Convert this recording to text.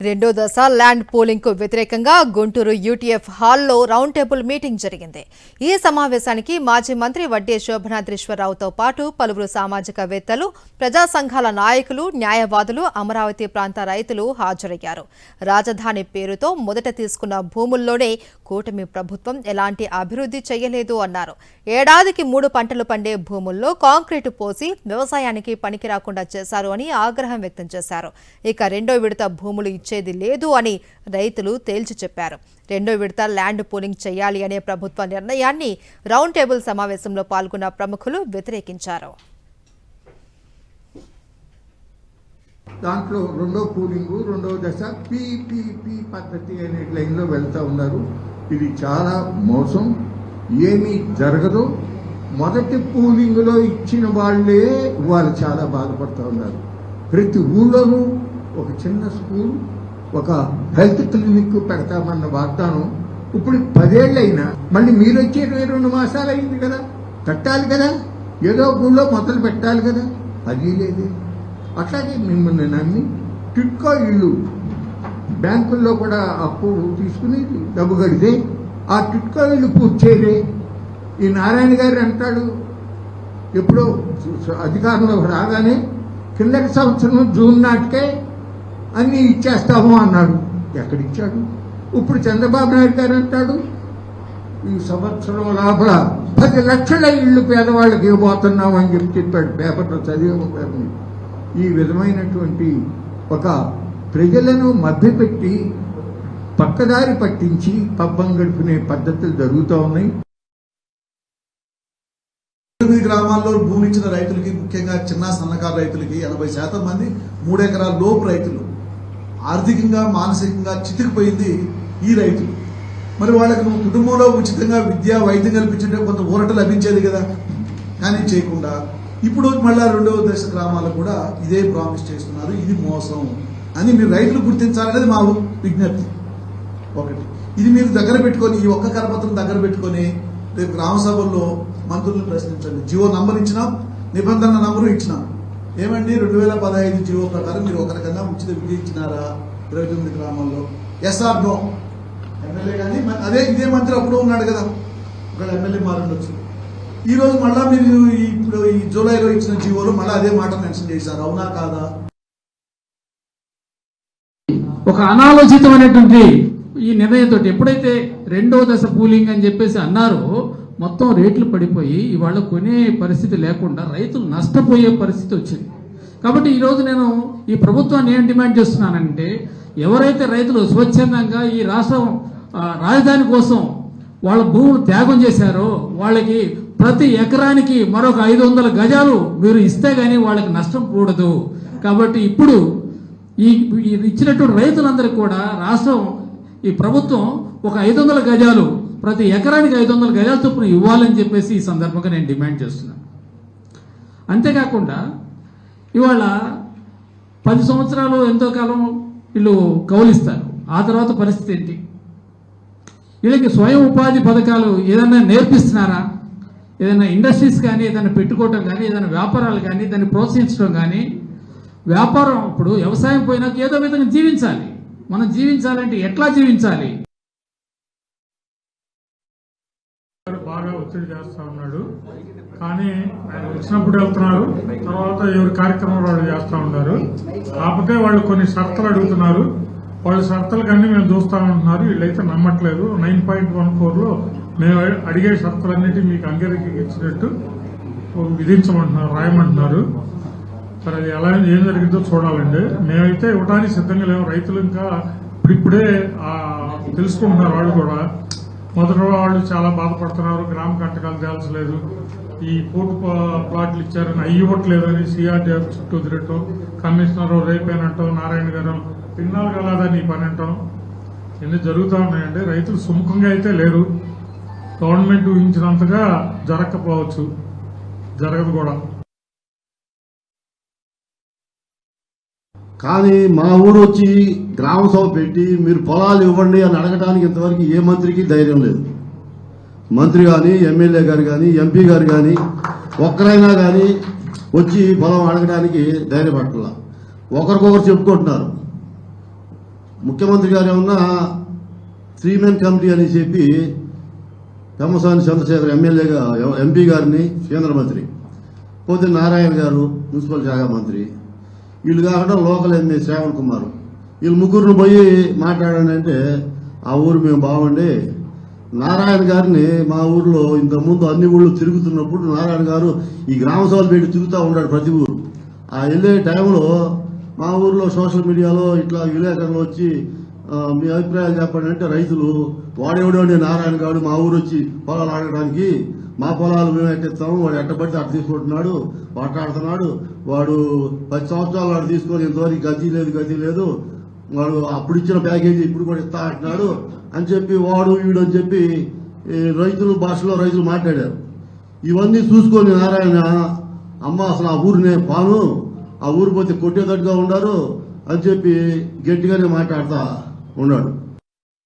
రెండో దశ land pooling కు వ్యతిరేకంగా గుంటూరు యూటీఎఫ్ హాల్లో రౌండ్ టేబుల్ మీటింగ్ జరిగింది. ఈ సమావేశానికి మాజీ మంత్రి వడ్డే శోభనాద్రీశ్వరరావుతో పాటు పలువురు సామాజికవేత్తలు, ప్రజా సంఘాల నాయకులు, న్యాయవాదులు, అమరావతి ప్రాంత రైతులు హాజరయ్యారు. రాజధాని పేరుతో మొదట తీసుకున్న భూముల్లోనే కూటమి ప్రభుత్వం ఎలాంటి అభివృద్ధి చేయలేదు అన్నారు. ఏడాదికి 3 పంటలు పండే భూముల్లో కాంక్రీటు పోసి వ్యవసాయానికి పనికి రాకుండా చేశారు అని ఆగ్రహం వ్యక్తం చేశారు. ఇక రెండో విడత భూములు ఇచ్చేది లేదు అని రైతులు తేల్చి చెప్పారు. రెండో విడత ల్యాండ్ పూలింగ్ చేయాలి అనే ప్రభుత్వ నిర్ణయాన్ని రౌండ్ టేబుల్ సమావేశంలో పాల్గొన్న ప్రముఖులు వ్యతిరేకించారు. దాంట్లో రెండో పూలింగ్, రెండో దశ పీపీపీ పద్ధతి అనే లైన్లో వెళ్తూ ఉన్నారు. ఇది చాలా మోసం, ఏమీ జరగదు. మొదటి పూలింగ్లో ఇచ్చిన వాళ్ళే వాళ్ళు చాలా బాధపడుతూ ఉన్నారు. ప్రతి ఊళ్ళోనూ ఒక చిన్న స్కూల్, ఒక హెల్త్ క్లినిక్ పెడతామన్న వాగ్దానం ఇప్పుడు 10 ఏళ్ళైనా మళ్ళీ మీరు వచ్చే 22 మాసాలు అయింది కదా, కట్టాలి కదా, ఏదో ఊళ్ళో మొదలు పెట్టాలి కదా, అది లేదే. అట్లాగే మిమ్మల్ని నమ్మి టిట్కో ఇళ్ళు బ్యాంకుల్లో కూడా అప్పు తీసుకుని డబ్బు కడితే ఆ టిట్కో ఇళ్ళు పూర్తి చేయలే. ఈ నారాయణ గారు అంటాడు, ఎప్పుడో అధికారంలో రాగానే కిందటి సంవత్సరం జూన్ నాటికే అన్నీ ఇచ్చేస్తాము అన్నాడు. ఎక్కడిచ్చాడు? ఇప్పుడు చంద్రబాబు నాయుడు గారు అంటాడు, ఈ సంవత్సరం లోపల 10 లక్షల ఇళ్ళు పేదవాళ్ళకి ఇవ్వబోతున్నాం అని చెప్పాడు. పేపర్లో చదివారు. ఈ విధమైనటువంటి ఒక ప్రజలను మభ్యపెట్టి పక్కదారి పట్టించి పబ్బం గడుపునే పద్ధతులు జరుగుతూ ఉన్నాయి. గ్రామాల్లో భూమి ఇచ్చిన రైతులకి, ముఖ్యంగా చిన్న సన్నకారు రైతులకి 80% మంది 3 ఎకరాల లోపు రైతులు. ఆర్థికంగా, మానసికంగా చితికిపోయింది ఈ రైతులు. మరి వాళ్ళకి నువ్వు కుటుంబంలో ఉచితంగా విద్య, వైద్యం కల్పించుంటే కొంత ఊరట లభించేది కదా, కానీ చేయకుండా ఇప్పుడు మళ్ళా రెండవ దశ గ్రామాలు కూడా ఇదే ప్రామిస్ చేస్తున్నారు. ఇది మోసం అని మీరు రైతులు గుర్తించాలనేది మా విజ్ఞప్తి. ఒకటి, ఇది మీరు దగ్గర పెట్టుకొని, ఈ ఒక్క కరపత్రం దగ్గర పెట్టుకొని రేపు గ్రామ సభల్లో మంత్రులను ప్రశ్నించండి. జియో నంబర్ ఇచ్చినాం, నిబంధన నంబరు ఇచ్చినాం. ఏమండి 2015 జియో ప్రకారం మీరు ఒకరికన్నా ఉచిత విద్య ఇచ్చినారా 29 గ్రామాల్లో? SR no. ఎమ్మెల్యే కానీ ఇదే మంత్రి అప్పుడు ఉన్నాడు కదా, ఒక ఎమ్మెల్యే మారుండొచ్చు. ఈ రోజు మళ్ళా మీరు ఇప్పుడు ఈ జూలైలో ఇచ్చిన జియోలో మళ్ళీ అదే మాట మెన్షన్ చేశారు. అవునా కాదా? ఒక అనాలోచితమైనటువంటి ఈ నిర్ణయంతో ఎప్పుడైతే రెండో దశ పూలింగ్ అని చెప్పేసి అన్నారో మొత్తం రేట్లు పడిపోయి ఇవాళ కొనే పరిస్థితి లేకుండా రైతులు నష్టపోయే పరిస్థితి వచ్చింది. కాబట్టి ఈరోజు నేను ఈ ప్రభుత్వాన్ని ఏం డిమాండ్ చేస్తున్నానంటే, ఎవరైతే రైతులు స్వచ్ఛందంగా ఈ రాష్ట్రం రాజధాని కోసం వాళ్ళ భూములు త్యాగం చేశారో వాళ్ళకి ప్రతి ఎకరానికి మరొక 500 గజాలు మీరు ఇస్తే గానీ వాళ్ళకి నష్టం కూడదు. కాబట్టి ఇప్పుడు ఈ ఇచ్చినటువంటి రైతులందరికీ కూడా రాష్ట్రం, ఈ ప్రభుత్వం ఒక 500 గజాలు, ప్రతి ఎకరానికి 500 గజాల చొప్పున ఇవ్వాలని చెప్పేసి ఈ సందర్భంగా నేను డిమాండ్ చేస్తున్నాను. అంతేకాకుండా ఇవాళ 10 సంవత్సరాలు ఎంతో కాలం వీళ్ళు కౌలిస్తారు. ఆ తర్వాత పరిస్థితి ఏంటి? వీళ్ళకి స్వయం ఉపాధి పథకాలు ఏదైనా నేర్పిస్తున్నారా? ఏదైనా ఇండస్ట్రీస్ కానీ ఏదైనా పెట్టుకోవటం కానీ, ఏదైనా వ్యాపారాలు కానీ దాన్ని ప్రోత్సహించడం కానీ. వ్యాపారం ఇప్పుడు వ్యవసాయం పోయినాక ఏదో విధంగా జీవించాలి. మనం జీవించాలంటే ఎట్లా జీవించాలి? బాగా ఒత్తిడి చేస్తా ఉన్నాడు, కానీ ఆయన వచ్చినప్పుడు వెళ్తున్నారు, తర్వాత ఎవరి కార్యక్రమం వాళ్ళు చేస్తా ఉన్నారు. కాకపోతే వాళ్ళు కొన్ని షరతులు అడుగుతున్నారు. వాళ్ళ షరతులకన్నీ మేము చూస్తామంటున్నారు. వీళ్ళైతే నమ్మట్లేదు. 9.14లో మేము అడిగే షరతులన్నిటి మీకు అంగీకరించినట్టు విధించమంటున్నారు, రాయమంటున్నారు. సరే, అది ఎలా ఏం జరిగిందో చూడాలండి. మేమైతే ఇవ్వడానికి సిద్ధంగా లేవు. రైతులు ఇంకా ఇప్పుడే తెలుసుకుంటున్నారు. వాళ్ళు కూడా మొదటి వాళ్ళు చాలా బాధపడుతున్నారు. గ్రామ కంటకాలు తేల్చలేదు, ఈ కోర్టు ప్లాట్లు ఇచ్చారని అవి ఇవ్వట్లేదని సిఆర్డీఎఫ్ చుట్టూ తిరగటం, కమిషనర్ రేపేనంటాం, నారాయణ గారు పిన్నాలు కలదని ఈ పని అంటాం, ఇవన్నీ జరుగుతూ ఉన్నాయండి. రైతులు సుముఖంగా అయితే లేరు. గవర్నమెంట్ ఊహించినంతగా జరగకపోవచ్చు, జరగదు కూడా. కానీ మా ఊరు వచ్చి గ్రామ సభ పెట్టి మీరు పొలాలు ఇవ్వండి అని అడగడానికి ఇంతవరకు ఏ మంత్రికి ధైర్యం లేదు. మంత్రి కానీ, ఎమ్మెల్యే గారు కానీ, ఎంపీ గారు కానీ ఒక్కరైనా కానీ వచ్చి పొలం అడగడానికి ధైర్యపడాల. ఒకరికొకరు చెప్పుకుంటున్నారు. ముఖ్యమంత్రి గారు ఏమన్నా 3 మెన్ కమిటీ అని చెప్పి పెమ్మసాని చంద్రశేఖర్ ఎమ్మెల్యేగా ఎంపీ గారిని కేంద్ర మంత్రి, పోతే నారాయణ గారు మున్సిపల్ శాఖ మంత్రి, వీళ్ళు కాకుండా లోకల్ ఎమ్మెల్యే శ్రావణ్ కుమార్, వీళ్ళు ముగ్గురిని పోయి మాట్లాడండి అంటే ఆ ఊరు మేము బాగుండి నారాయణ గారిని మా ఊర్లో ఇంతకుముందు అన్ని ఊళ్ళు తిరుగుతున్నప్పుడు నారాయణ గారు ఈ గ్రామ సభలు పెట్టి తిరుగుతూ ఉన్నాడు ప్రతి ఊరు. ఆ వెళ్ళే టైంలో మా ఊర్లో సోషల్ మీడియాలో ఇట్లా విలేకరులు వచ్చి మీ అభిప్రాయాలు చెప్పండి అంటే రైతులు వాడేవాడే నారాయణ గారు మా ఊరు వచ్చి పొలాలు ఆడడానికి, మా పొలాలు మేము ఎట్టిస్తాము, వాడు ఎట్టబడితే అట్ట తీసుకుంటున్నాడు, మాట్లాడుతున్నాడు, వాడు 10 సంవత్సరాలు వాడు తీసుకొని ఇంతవరకు గతి లేదు, వాడు అప్పుడు ఇచ్చిన ప్యాకేజీ ఇప్పుడు కూడా ఇస్తా అంటున్నాడు అని చెప్పి వాడు వీడు అని చెప్పి రైతుల భాషలో రైతులు మాట్లాడారు. ఇవన్నీ చూసుకొని నారాయణ అమ్మ అసలు ఆ ఊరినే పాను, ఆ ఊరు పోతే కొట్టేటట్టుగా ఉండారు అని చెప్పి గట్టిగానే మాట్లాడుతా ఉన్నాడు.